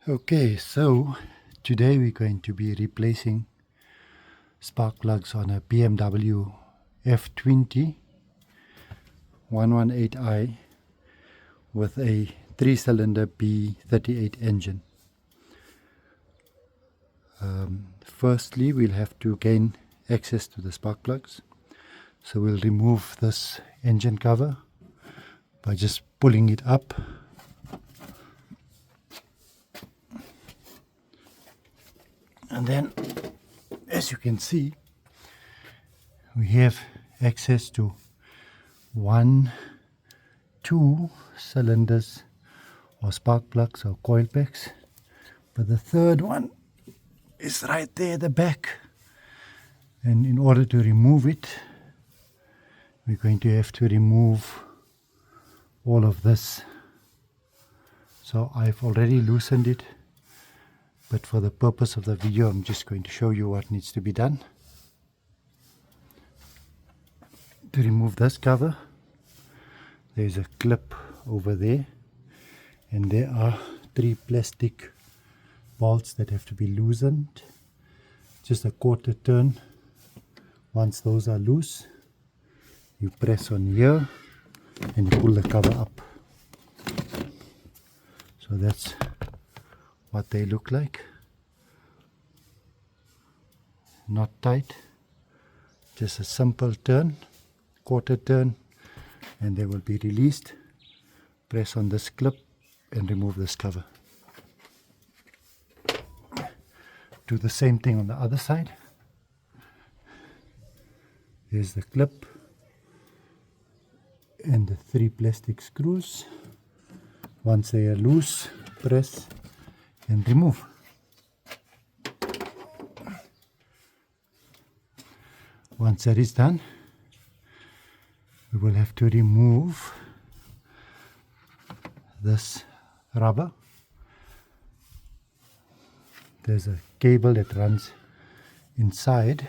Okay, so today we're going to be replacing spark plugs on a BMW F20 118i with a 3-cylinder B38 engine. Firstly, we'll have to gain access to the spark plugs. So we'll remove this engine cover by just pulling it up. And then, as you can see, we have access to 2 cylinders or spark plugs or coil packs, but the third one is right there at the back, and in order to remove it, we're going to have to remove all of this. So I've already loosened it, but for the purpose of the video I'm just going to show you what needs to be done. To remove this cover, there's a clip over there, and there are 3 plastic bolts that have to be loosened. Just a quarter turn. Once those are loose, you press on here and you pull the cover up. So that's what they look like. Not tight, just a simple turn, quarter turn, and they will be released. Press on this clip and remove this cover. Do the same thing on the other side. Here's the clip and the 3 plastic screws. Once they are loose, press and remove. Once that is done, we will have to remove this rubber. There's a cable that runs inside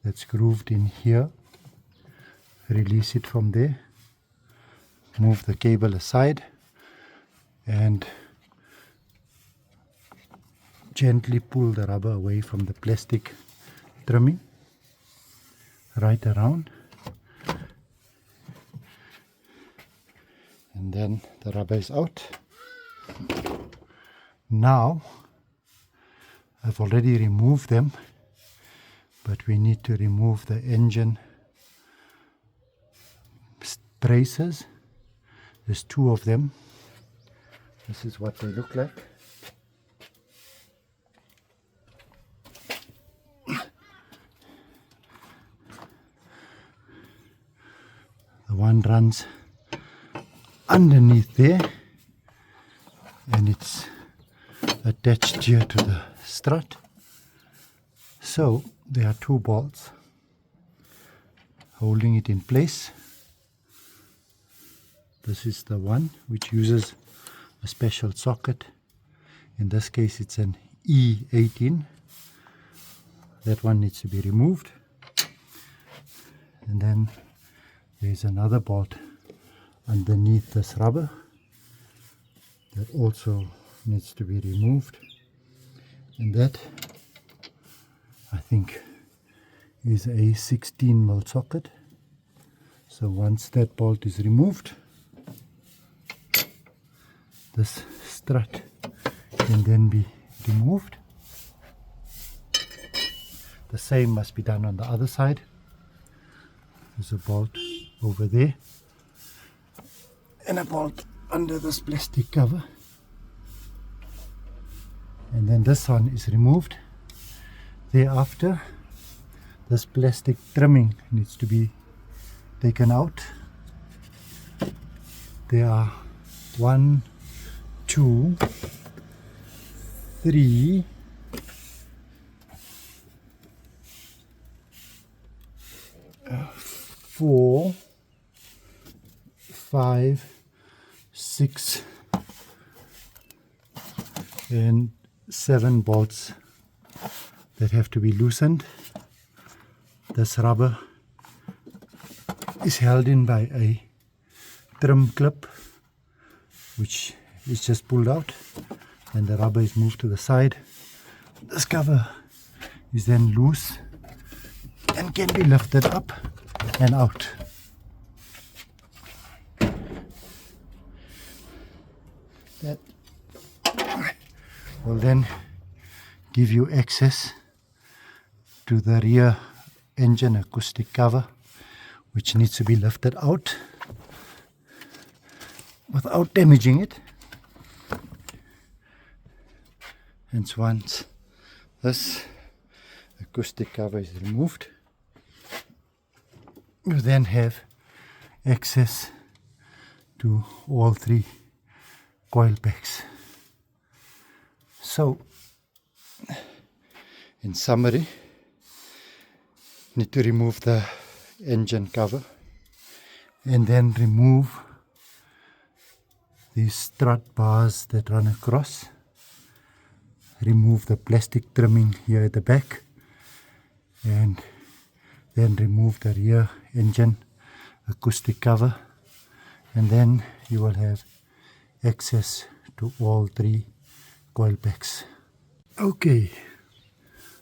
that's grooved in here. Release it from there, move the cable aside, and gently pull the rubber away from the plastic trimming right around, and then the rubber is out. Now I've already removed them, but we need to remove the engine braces. There's 2 of them. This is what they look like. The one runs underneath there, and it's attached here to the strut. So there are 2 bolts holding it in place. This is the one which uses a special socket. In this case it's an E18. That one needs to be removed. And then there's another bolt underneath this rubber that also needs to be removed, and that I think is a 16mm socket. So once that bolt is removed, this strut can then be removed. The same must be done on the other side. There's a bolt over there and a bolt under this plastic cover, and then this one is removed. Thereafter, this plastic trimming needs to be taken out. There are 1, 2, 3, 4, 5, 6, and 7 bolts that have to be loosened. This rubber is held in by a trim clip which is just pulled out and the rubber is moved to the side. This cover is then loose and can be lifted up and out. That will then give you access to the rear engine acoustic cover, which needs to be lifted out without damaging it. And once this acoustic cover is removed, you then have access to all three coil packs. So, in summary, need to remove the engine cover and then remove these strut bars that run across. Remove the plastic trimming here at the back and then remove the rear engine acoustic cover, and then you will have access to all three coil packs. Okay,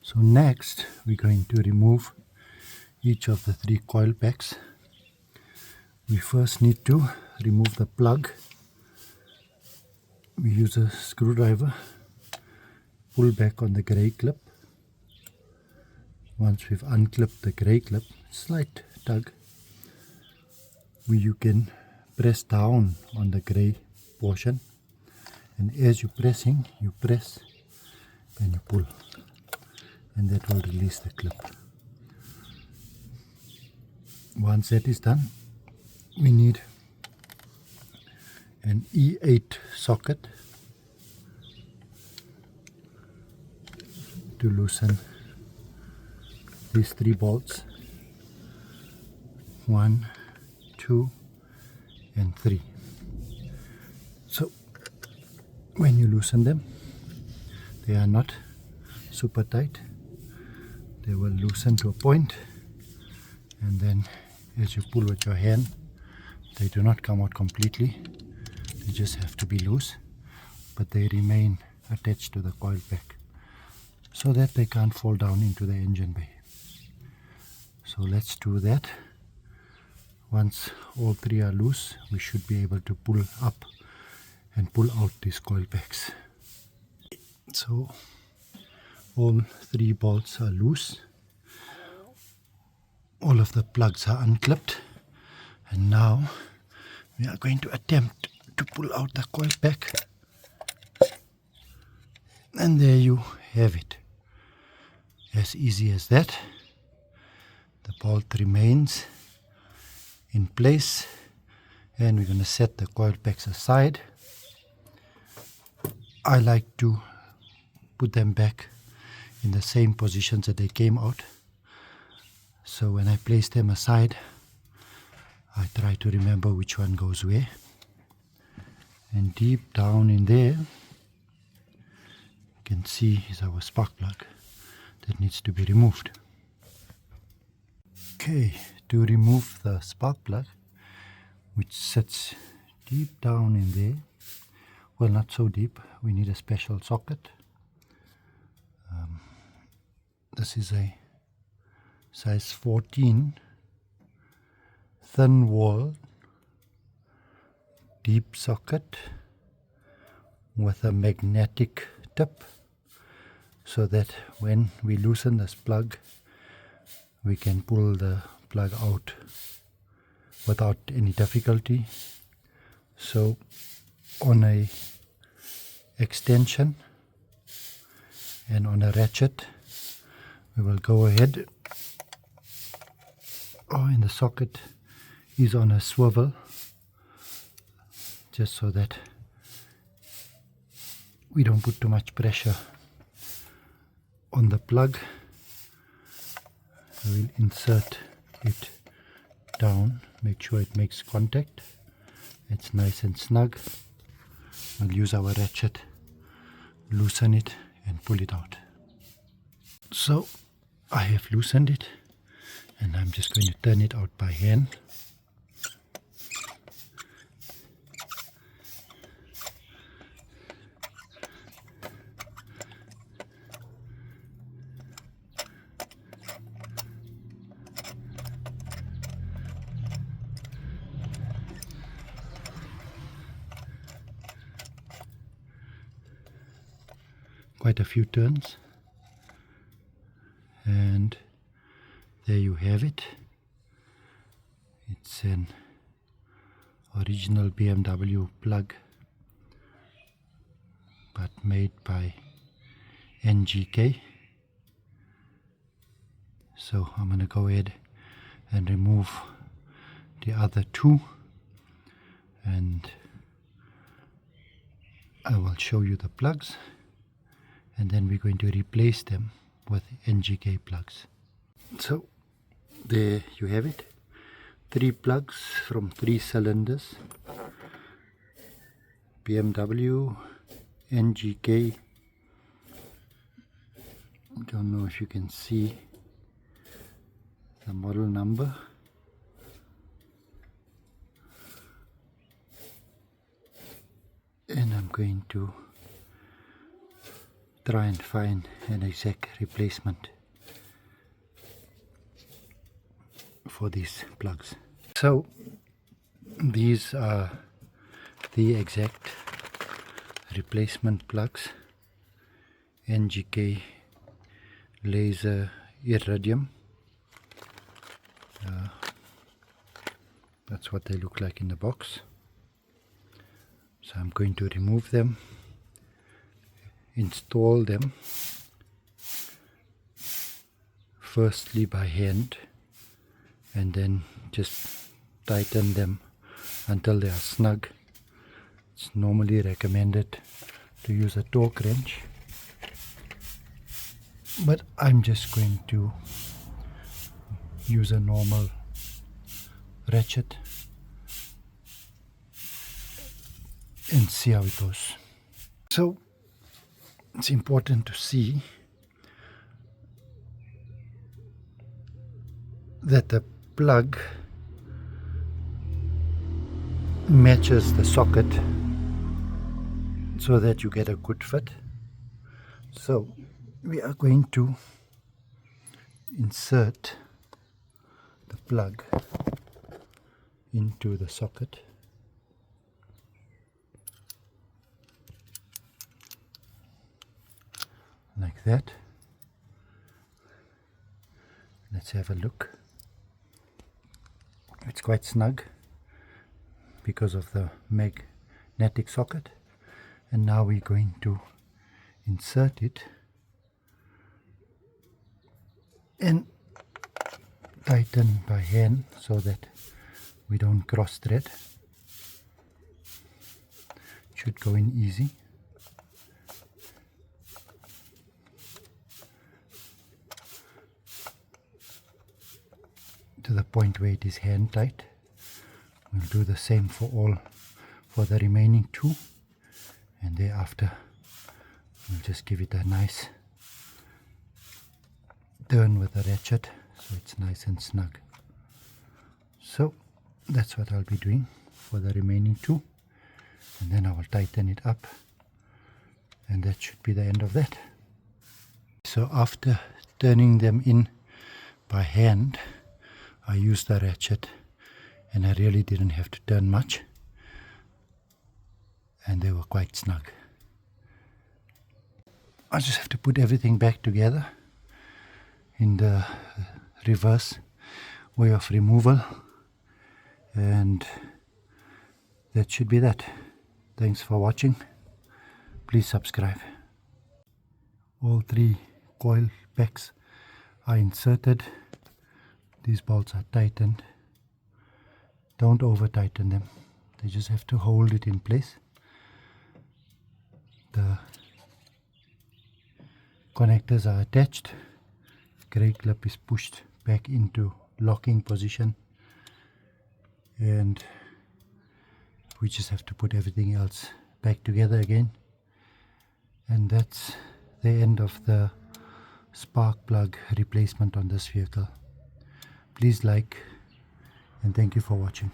so next we're going to remove each of the three coil packs. We first need to remove the plug. We use a screwdriver, pull back on the grey clip. Once we've unclipped the grey clip, slight tug, you can press down on the grey portion, and as you're pressing, you press and you pull, and that will release the clip. Once that is done, we need an E8 socket to loosen these three bolts, 1, 2 and 3. So when you loosen them, they are not super tight. They will loosen to a point, and then as you pull with your hand, they do not come out completely. They just have to be loose, but they remain attached to the coil pack so that they can't fall down into the engine bay. So let's do that. Once all three are loose, we should be able to pull up and pull out these coil packs. So all three bolts are loose. All of the plugs are unclipped, and now we are going to attempt to pull out the coil pack, and there you have it. As easy as that. The bolt remains in place, and we're going to set the coil packs aside. I like to put them back in the same positions that they came out. So when I place them aside, I try to remember which one goes where. And deep down in there, you can see is our spark plug that needs to be removed. Okay, to remove the spark plug, which sits deep down in there, well, not so deep, we need a special socket. This is a size 14 thin wall deep socket with a magnetic tip, so that when we loosen this plug, we can pull the plug out without any difficulty. So on a extension and on a ratchet, we will go ahead, and the socket is on a swivel, just so that we don't put too much pressure on the plug. We'll insert it down, make sure it makes contact, it's nice and snug. We'll use our ratchet, loosen it and pull it out. So I have loosened it, and I'm just going to turn it out by hand. quite a few turns, and there you have it. It's an original BMW plug, but made by NGK. So I'm going to go ahead and remove the other two, and I will show you the plugs, and then we're going to replace them with NGK plugs. So there you have it, 3 plugs from 3 cylinders, BMW, NGK. Don't know if you can see the model number. And I'm going to try and find an exact replacement for these plugs. So these are the exact replacement plugs, NGK laser iridium. That's what they look like in the box. So I'm going to remove them, install them firstly by hand, and then just tighten them until they are snug. It's normally recommended to use a torque wrench, but I'm just going to use a normal ratchet and see how it goes. So it's important to see that the plug matches the socket so that you get a good fit. So we are going to insert the plug into the socket like that. Let's have a look. It's quite snug because of the magnetic socket, and now we're going to insert it and tighten by hand so that we don't cross thread. It should go in easy. To the point where it is hand tight. We'll do the same for the remaining 2, and thereafter we'll just give it a nice turn with the ratchet so it's nice and snug. So that's what I'll be doing for the remaining 2, and then I will tighten it up, and that should be the end of that. So after turning them in by hand, I used the ratchet, and I really didn't have to turn much, and they were quite snug. I just have to put everything back together in the reverse way of removal, and that should be that. Thanks for watching. Please subscribe. All 3 coil packs are inserted. These bolts are tightened. Don't over tighten them, they just have to hold it in place. The connectors are attached. Grey clip is pushed back into locking position, and we just have to put everything else back together again. And that's the end of the spark plug replacement on this vehicle. Please like, and thank you for watching.